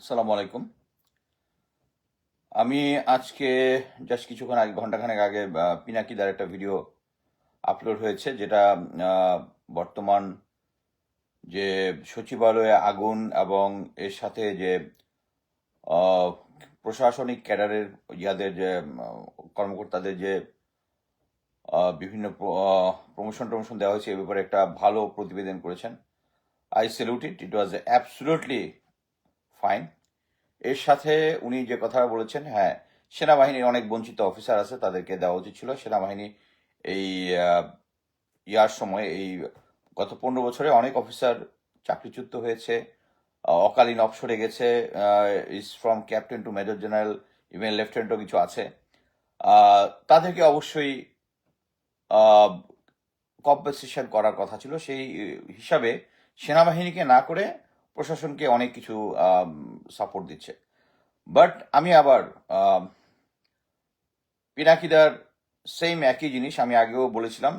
আসসালামু আলাইকুম। আমি আজকে জাস্ট কিছুক্ষণ আগে, ঘন্টাখানেক আগে পিনাকিদার একটা ভিডিও আপলোড হয়েছে, যেটা আহ, বর্তমান যে সচিবালয়ে আগুন এবং এর সাথে যে আহ, প্রশাসনিক ক্যাডারের ইয়াদের যে কর্মকর্তাদের যে বিভিন্ন প্রমোশন টমোশন দেওয়া হয়েছে, এ ব্যাপারে একটা ভালো প্রতিবেদন করেছেন। I salute it, it was absolutely fine. এর সাথে উনি যে কথা বলেছেন, হ্যাঁ, সেনাবাহিনীর অনেক বঞ্চিত অফিসার আছে, তাদেরকে দেওয়া উচিত ছিল। সেনাবাহিনী এই ইয়ার সময়, এই গত 15 বছরে অনেক অফিসার চাকরিচ্যুত হয়েছে, অকালীন অবসরে গেছে, is from captain to major general, even লেফটেন্যান্টও কিছু আছে। তাদেরকে অবশ্যই কম্পেনসেশন করার কথা ছিল। সেই হিসাবে সেনাবাহিনীকে না করে প্রশাসনকে অনেক কিছু সাপোর্ট দিচ্ছে। বাট আমি আবার পিনাকিদার সেম একই জিনিস আমি আগেও বলেছিলাম।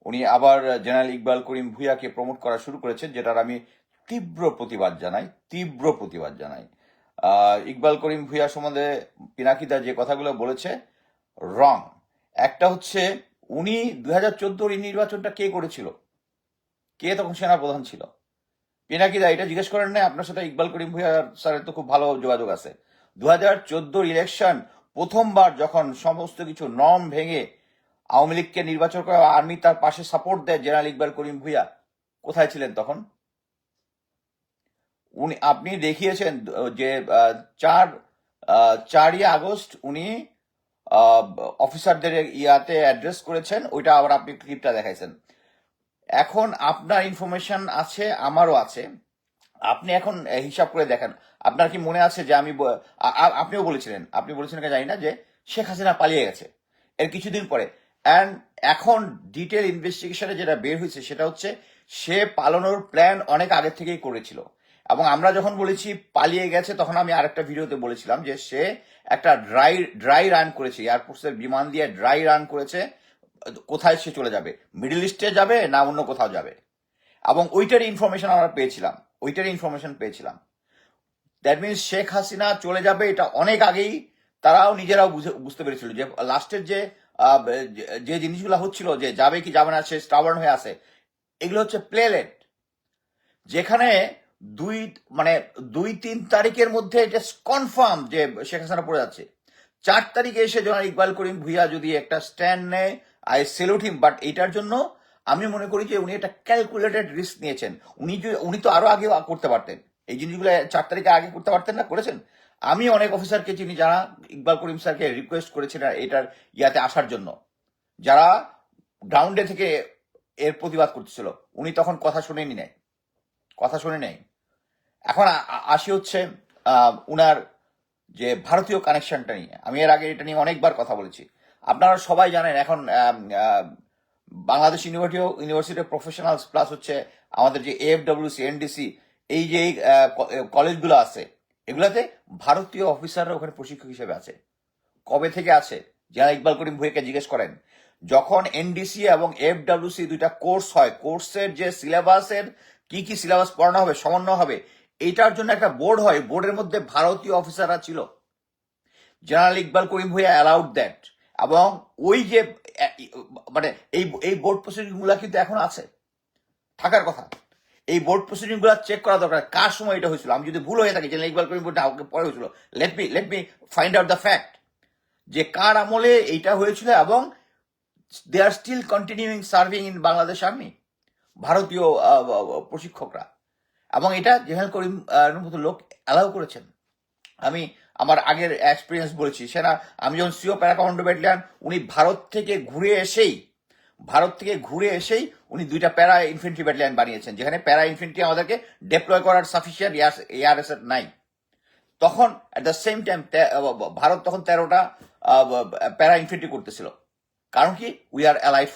উনি আবার জেনারেল ইকবাল করিম ভূঁইয়াকে প্রমোট করা শুরু করেছেন, যেটার আমি তীব্র প্রতিবাদ জানাই। ইকবাল করিম ভূঁইয়া সম্বন্ধে পিনাকিদা যে কথাগুলো বলেছে, রং। একটা হচ্ছে, উনি 2014 নির্বাচনটা কে করেছিল? কে তখন সেনাপ্রধান ছিল? পিনাকিদা এটা জিজ্ঞেস করেন না? আপনার সাথে ইকবাল করিম ভূঁইয়া স্যারের তো খুব ভালো যোগাযোগ আছে। 2014 ইলেকশন প্রথমবার যখন সমস্ত কিছু নর্ম ভেঙে আওয়ামী লীগকে নির্বাচন করে, আর্মি তার পাশে সাপোর্ট দেয়, জেনারেল ইকবাল করিম ভূঁইয়া কোথায় ছিলেন তখন? আপনি দেখিয়েছেন যে 4ই আগস্ট উনি অফিসারদের ইয়াতে অ্যাড্রেস করেছেন, ওইটা আবার আপনি ক্লিপটা দেখাইছেন। এখন আপনার ইনফরমেশন আছে, আমারও আছে। আপনি এখন হিসাব করে দেখেন। আপনার কি মনে আছে যে আপনিও বলেছিলেন, জানি না, যে শেখ হাসিনা পালিয়ে গেছে এর কিছুদিন পরে। অ্যান্ড এখন ডিটেল ইনভেস্টিগেশনে যেটা বের হয়েছে, সেটা হচ্ছে সে পালানোর প্ল্যান অনেক আগে থেকেই করেছিল। এবং আমরা যখন বলেছি পালিয়ে গেছে, তখন আমি আরেকটা ভিডিওতে বলেছিলাম যে সে একটা ড্রাই রান করেছে, এয়ারফোর্সের বিমান দিয়ে ড্রাই রান করেছে। কোথায় সে চলে যাবে? মিডল ইস্টে যাবে না অন্য কোথাও যাবে? এবং ওইটার ইনফরমেশন পেয়েছিলাম। দ্যাট মিনস শেখ হাসিনা চলে যাবে, এটা অনেক আগেই তারাও নিজেরাও বুঝতে পেরেছিল। যে লাস্টের যে জিনিসগুলো হচ্ছিল, যে যাবে কি যাবে না, সে স্টাবার্ন হয়ে আছে, এগুলো হচ্ছে প্লেলেট। যেখানে দুই মানে 2-3 তারিখের মধ্যে এটা কনফার্ম যে শেখ হাসিনা পড়ে যাচ্ছে। 4 তারিখে এসে জনাব ইকবাল করিম ভূঁইয়া যদি একটা স্ট্যান্ড নেয়, আই সেলুট হিম। বাট এটার জন্য আমি মনে করি যে উনি একটা ক্যালকুলেটেড রিস্ক নিয়েছেন। উনি তো আরো আগে করতে পারতেন এই জিনিসগুলো, 4 তারিখে আগে করতে পারতেন না? করেছেন। আমি অনেক অফিসারকে চিনি যারা ইকবাল করিম স্যারকে রিকোয়েস্ট করেছিলেন এটার ইয়াতে আসার জন্য, যারা গ্রাউন্ডে থেকে এর প্রতিবাদ করতেছিল। উনি তখন কথা শুনে নেয়। এখন আসি হচ্ছে উনার যে ভারতীয় কানেকশনটা নিয়ে। আমি এর আগে এটা নিয়ে অনেকবার কথা বলেছি। আপনারা সবাই জানেন এখন বাংলাদেশ ইউনিভার্সিটি প্রফেশনালস প্লাস হচ্ছে আমাদের যে এএফডব্লিউসি, এনডিসি, এই যে কলেজগুলো আছে, এগুলাতে ভারতীয় অফিসাররা ওখানে প্রশিক্ষক হিসেবে আছে। কবে থেকে আছে? যারা ইকবাল করিম ভূঁইয়াকে জিজ্ঞেস করেন। যখন এনডিসি এবং এফডব্লিউসি দুইটা কোর্স হয়, কোর্সের যে সিলেবাসের কি কি সিলেবাস পড়ানো হবে, সমন্বয় হবে, এইটার জন্য একটা বোর্ড হয়। বোর্ডের মধ্যে ভারতীয় অফিসাররা ছিল। General Iqbal Karim Bhuiyan allowed that. এবং ওই যে মানে এই বোর্ড প্রসিডিং গুলা কিন্তু এখন আছে, থাকার কথা। এই বোর্ড প্রসিডিং গুলা চেক করা দরকার, কার সময় এটা হয়েছিল। আমি যদি ভুল হয়ে থাকি, জেনারেল ইকবাল করিম ভূঁইয়া পরে হয়েছিল, let me find out the fact যে কার আমলে এইটা হয়েছিল। এবং they are still continuing serving in Bangladesh army, ভারতীয় প্রশিক্ষকরা। এবং এটা জেনারেল করিম মতো লোক অ্যালাউ করেছেন। আমি আমার আগের এক্সপিরিয়েন্স বলেছি। আমি যখন সিও প্যারা কমান্ডো ব্যাটালিয়ান, উনি ভারত থেকে ঘুরে এসেই উনি 2টা প্যারা ইনফেন্ট্রি ব্যাটালিয়ান বানিয়েছেন, যেখানে প্যারা ইনফেন্ট্রি আমাদেরকে ডেপ্লয় করার সাফিসিয়েন্ট এয়ারএসএফ নাই। তখন at the same time Bharat তখন 13টা প্যারা ইনফেন্ট্রি করতেছিল। কারণ কি? We are allied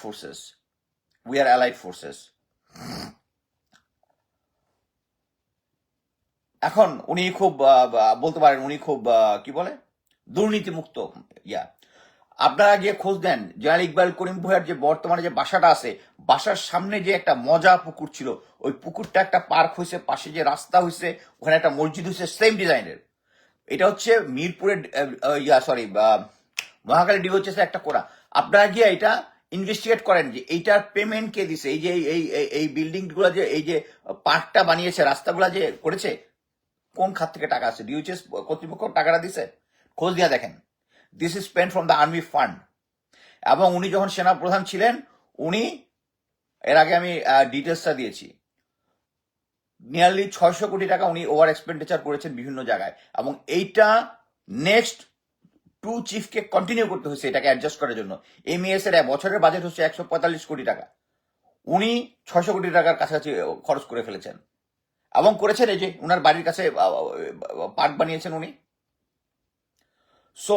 forces. এখন উনি খুব বলতে পারেন, উনি খুব কি বলে, দুর্নীতিমুক্ত। ইয়া আপনারা গিয়ে খোঁজ দেন, জেনারেল ইকবাল করিম ভূঁইয়ার যে বর্তমানে যে বাসাটা আছে, বাসার সামনে যে একটা মজা পুকুর ছিল, ওই পুকুরটা একটা পার্ক হয়েছে, পাশে যে রাস্তা হয়েছে, ওখানে একটা মসজিদ হয়েছে সেম ডিজাইনের। এটা হচ্ছে মিরপুরের মহাখালী ডিওএইচএস একটা কোরা। আপনারা গিয়ে এটা ইনভেস্টিগেট করেন যে এইটার পেমেন্ট কে দিছে, এই যে এই বিল্ডিং গুলো যে এই যে পার্কটা বানিয়েছে, রাস্তাগুলা যে করেছে, কোন খাত থেকে টাকা আছে? ডিওএইচএস কর্তৃপক্ষ টাকাটা দিছে? খোঁজ দিয়ে দেখেন। This is spend from the army fund. এবং উনি যখন সেনা প্রধান ছিলেন, উনি, এর আগে আমি ডিটেলসটা দিয়েছি, নিয়ারলি 600 কোটি টাকা উনি ওভার এক্সপেন্ডিচার করেছেন বিভিন্ন জায়গায়। এবং এইটা নেক্সট 2 চিফকে কন্টিনিউ করতে হয়েছে এটাকে অ্যাডজাস্ট করার জন্য। এমইএস এর বছরের বাজেট হচ্ছে 145 কোটি টাকা, উনি 600 কোটি টাকার কাছাকাছি খরচ করে ফেলেছেন। এবং করেছেন এই যে উনার বাড়ির কাছে পার্ক বানিয়েছেন উনি। সো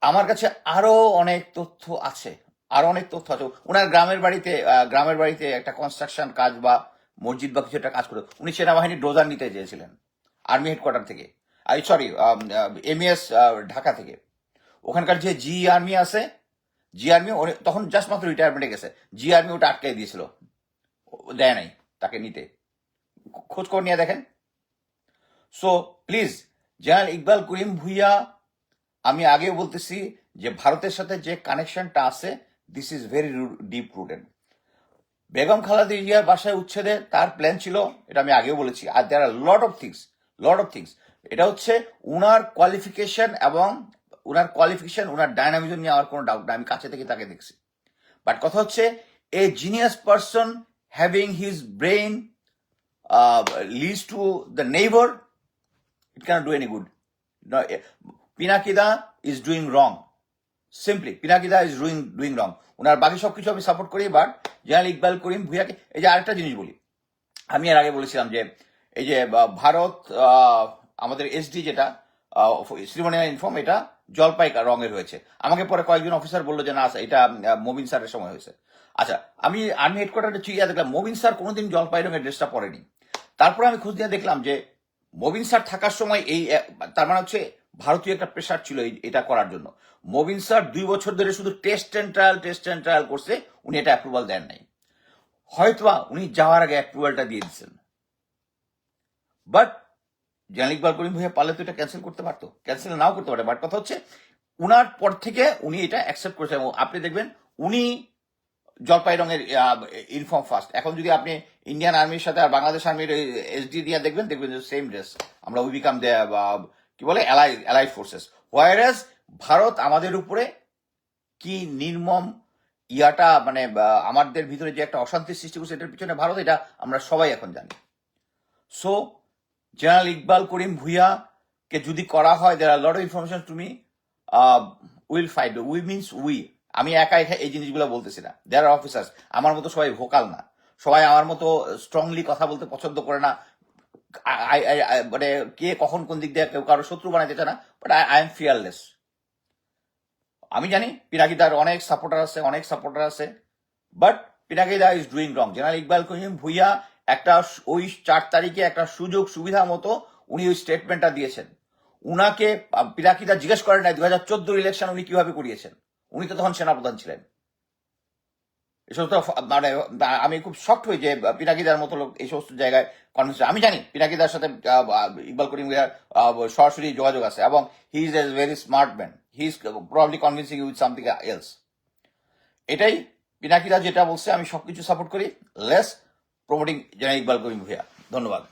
আমার কাছে আরো অনেক তথ্য আছে, উনার গ্রামের বাড়িতে একটা কনস্ট্রাকশন কাজ বা মসজিদ বা কিছু একটা কাজ করে উনি সেনাবাহিনীর ডোজার নিতে চেয়েছিলেন আর্মি হেডকোয়ার্টার থেকে, এমইএস ঢাকা থেকে। ওখানকার যে জি আর্মি আছে, জি আর্মি তখন জাস্ট মাত্র রিটায়ারমেন্টে গেছে, জি আর্মি ওটা আটকাই দিয়েছিল, দেয় নাই তাকে নিতে। খোঁজ খবর নিয়ে দেখেন। So please, general Iqbal Karim Bhuiyan, আমি আগেও বলতেছি যে ভারতের সাথে যে কানেকশনটা আছে, this is very deep rooted. Begum Khaleda জিয়ার বাসায় উচ্ছেদে তার প্ল্যান ছিল, এটা আমি আগেও বলেছি। আর দেয়ার আর লট অফ থিংস। এটা হচ্ছে উনার কোয়ালিফিকেশন এবং উনার ডায়নামিজম নিয়ে আমার কোনো ডাউট নাই, আমি কাছে থেকে তাকে দেখছি। বাট কথা হচ্ছে, a genius person having his brain leads to the neighbour, it cannot do any good. No, পিনাকিদা is doing wrong. Simply, পিনাকিদা is doing wrong. ওনার বাকি সবকিছু আমি সাপোর্ট করি, বাট জেনারেল ইকবাল করিম ভুইয়াকে, এই যে আরেকটা জিনিস বলি, আমি এর আগে বলেছিলাম যে এই যে ভারত আমাদের এসডি যেটা শ্রীমনিয়া ইনফর্ম, এটা জলপাই রঙের হয়েছে। আমাকে পরে কয়েকজন অফিসার বললো যে না এটা মবিন স্যারের সময় হয়েছে। আচ্ছা, আমি আর্মি হেডকোয়ার্টারে চিকিৎসা দেখলাম মবিন স্যার কোনোদিন জলপাই রঙের ড্রেসটা পরেনি। তারপরে আমি খোঁজ নিয়ে দেখলাম যে মবিন স্যার থাকার সময় তার মানে হচ্ছে ভারতীয় একটা প্রেশার ছিল এটা করার জন্য। মবিন স্যার 2 বছর ধরে শুধু টেস্ট এন্ড ট্রায়াল করছে, উনি এটা অ্যাপ্রুভাল দেন নাই। হয়তোবা উনি যাওয়ার আগে অ্যাপ্রুভালটা দিয়ে দিচ্ছেন, বাট জেনারেল ইকবাল করিম ভুইয়া পারলে তো এটা ক্যান্সেল করতে পারতো, ক্যান্সেল নাও করতে পারে। বাট কথা হচ্ছে, উনার পর থেকে উনি এটা অ্যাকসেপ্ট করেছেন। এবং আপনি দেখবেন উনি জলপাই রঙের ইউনিফর্ম ফার্স্ট। এখন যদি আপনি ইন্ডিয়ান আর্মির সাথে আর বাংলাদেশ আর্মির এসডি দিয়ে দেখবেন সেম ড্রেস। আমরা উই বিকাম কি বলে অ্যালাইড ফোর্সেস। হোয়ারাস ভারত আমাদের উপরে কি নির্মম মানে আমাদের ভিতরে যে একটা অশান্তির সৃষ্টি করছে, এটার পিছনে ভারত, এটা আমরা সবাই এখন জানি। সো জেনারেল ইকবাল করিম ভুইয়া কে যদি করা হয়, there are lot of information to me, will fight. We means we, আমি একা এই জিনিসগুলো বলতেছি না। দেয়ার আর অফিসার্স, আমার মতো সবাই ভোকাল না, সবাই আমার মতো স্ট্রংলি কথা বলতে পছন্দ করে না। মানে কে কখন কোন দিক দিয়ে কেউ কারো শত্রু বানাইতে চায় না, বাট আই এম ফিয়ারলেস। আমি জানি পিনাকিদার অনেক সাপোর্টার আছে, বাট পিনাকিদা is doing wrong. General Iqbal Karim Bhuiyan একটা ওই 4 তারিখে একটা সুযোগ সুবিধা মতো উনি ওই স্টেটমেন্টটা দিয়েছেন। উনাকে পিনাকিদা জিজ্ঞেস করেন নাই 2014 ইলেকশন উনি কিভাবে করিয়েছেন, উনি তো তখন সেনাপ্রধান ছিলেন। এসব তো মানে আমি খুব শক্ট হই যে পিনাকিদার মতো লোক এই সমস্ত জায়গায় কনভিন্স। আমি জানি পিনাকিদার সাথে ইকবাল করিম ভুইয়ার সরাসরি যোগাযোগ আছে, এবং he is a very smart man, he is probably convincing with something else. এটাই পিনাকিদা যেটা বলছে, আমি সবকিছু সাপোর্ট করি। Less promoting general Iqbal Karim Bhuiyan. ধন্যবাদ।